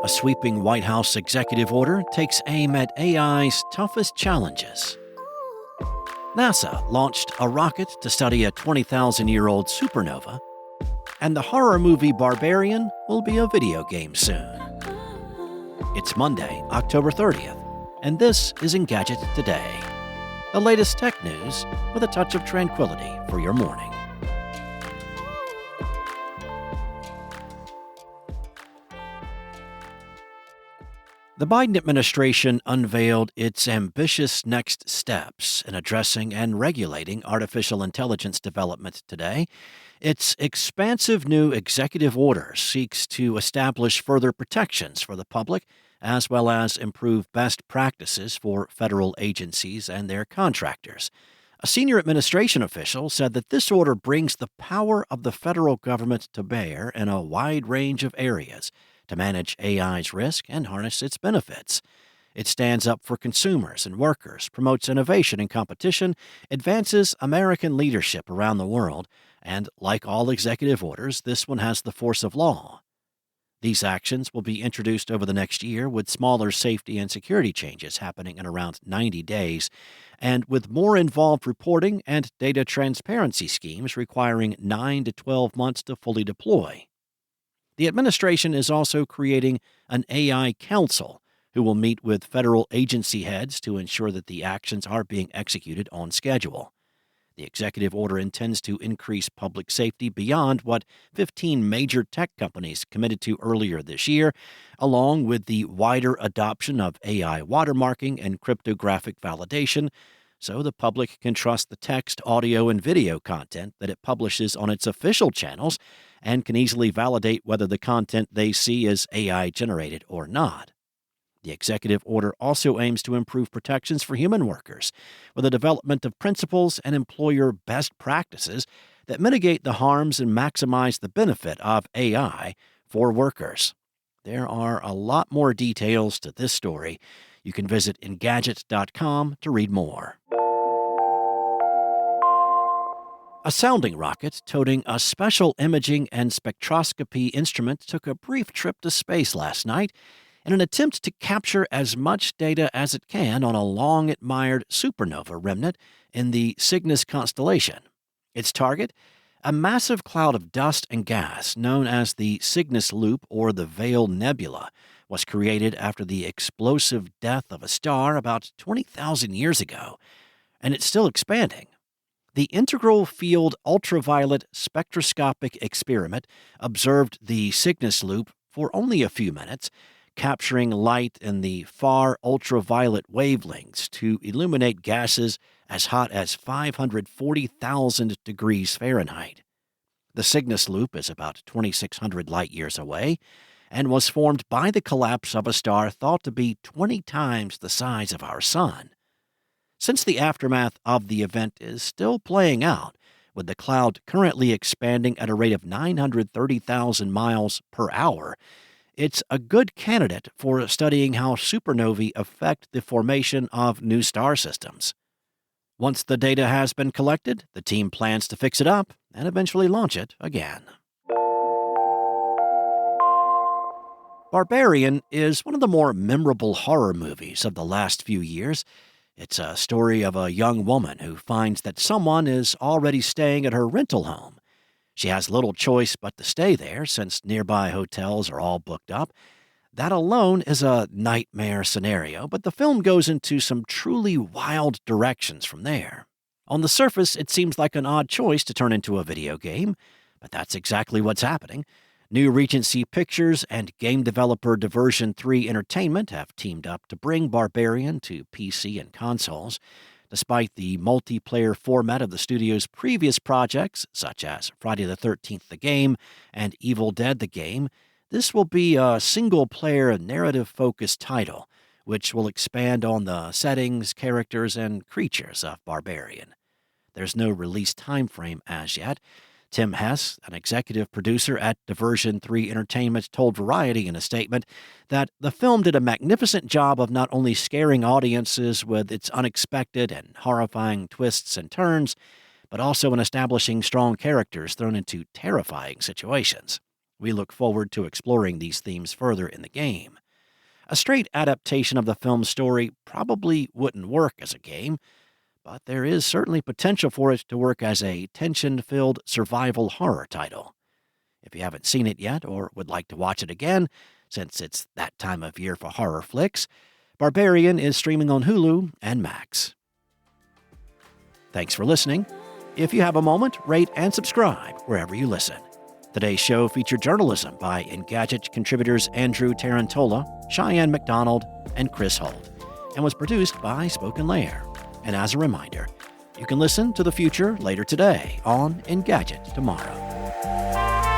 A sweeping White House executive order takes aim at AI's toughest challenges. NASA launched a rocket to study a 20,000-year-old supernova. And the horror movie Barbarian will be a video game soon. It's Monday, October 30th, and this is Engadget Today, the latest tech news with a touch of tranquility for your morning. The Biden administration unveiled its ambitious next steps in addressing and regulating artificial intelligence development today. Its expansive new executive order seeks to establish further protections for the public, as well as improve best practices for federal agencies and their contractors. A senior administration official said that this order brings the power of the federal government to bear in a wide range of areas to manage AI's risk and harness its benefits. It stands up for consumers and workers, promotes innovation and competition, advances American leadership around the world, and, like all executive orders, this one has the force of law. These actions will be introduced over the next year, with smaller safety and security changes happening in around 90 days, and with more involved reporting and data transparency schemes requiring 9 to 12 months to fully deploy. The administration is also creating an AI council who will meet with federal agency heads to ensure that the actions are being executed on schedule. The executive order intends to increase public safety beyond what 15 major tech companies committed to earlier this year, along with the wider adoption of AI watermarking and cryptographic validation, so the public can trust the text, audio, and video content that it publishes on its official channels and can easily validate whether the content they see is AI-generated or not. The executive order also aims to improve protections for human workers with the development of principles and employer best practices that mitigate the harms and maximize the benefit of AI for workers. There are a lot more details to this story. You can visit Engadget.com to read more. A sounding rocket toting a special imaging and spectroscopy instrument took a brief trip to space last night in an attempt to capture as much data as it can on a long-admired supernova remnant in the Cygnus constellation. Its target? A massive cloud of dust and gas known as the Cygnus Loop or the Veil Nebula was created after the explosive death of a star about 20,000 years ago, and it's still expanding. The Integral Field Ultraviolet Spectroscopic Experiment observed the Cygnus Loop for only a few minutes, capturing light in the far ultraviolet wavelengths to illuminate gases as hot as 540,000 degrees Fahrenheit. The Cygnus Loop is about 2,600 light-years away and was formed by the collapse of a star thought to be 20 times the size of our Sun. Since the aftermath of the event is still playing out, with the cloud currently expanding at a rate of 930,000 miles per hour, it's a good candidate for studying how supernovae affect the formation of new star systems. Once the data has been collected, the team plans to fix it up and eventually launch it again. Barbarian is one of the more memorable horror movies of the last few years. It's a story of a young woman who finds that someone is already staying at her rental home. She has little choice but to stay there since nearby hotels are all booked up. That alone is a nightmare scenario, but the film goes into some truly wild directions from there. On the surface, it seems like an odd choice to turn into a video game, but that's exactly what's happening. New Regency Pictures and game developer Diversion 3 Entertainment have teamed up to bring Barbarian to PC and consoles. Despite the multiplayer format of the studio's previous projects, such as Friday the 13th the game and Evil Dead the game, this will be a single-player narrative-focused title, which will expand on the settings, characters, and creatures of Barbarian. There's no release timeframe as yet. Tim Hess, an executive producer at Diversion 3 Entertainment, told Variety in a statement that the film did a magnificent job of not only scaring audiences with its unexpected and horrifying twists and turns, but also in establishing strong characters thrown into terrifying situations. We look forward to exploring these themes further in the game. A straight adaptation of the film's story probably wouldn't work as a game, but there is certainly potential for it to work as a tension-filled survival horror title. If you haven't seen it yet or would like to watch it again, since it's that time of year for horror flicks, Barbarian is streaming on Hulu and Max. Thanks for listening. If you have a moment, rate and subscribe wherever you listen. Today's show featured journalism by Engadget contributors Andrew Tarantola, Cheyenne McDonald, and Chris Holt, and was produced by Spoken Layer. And as a reminder, you can listen to The Future later today on Engadget Tomorrow.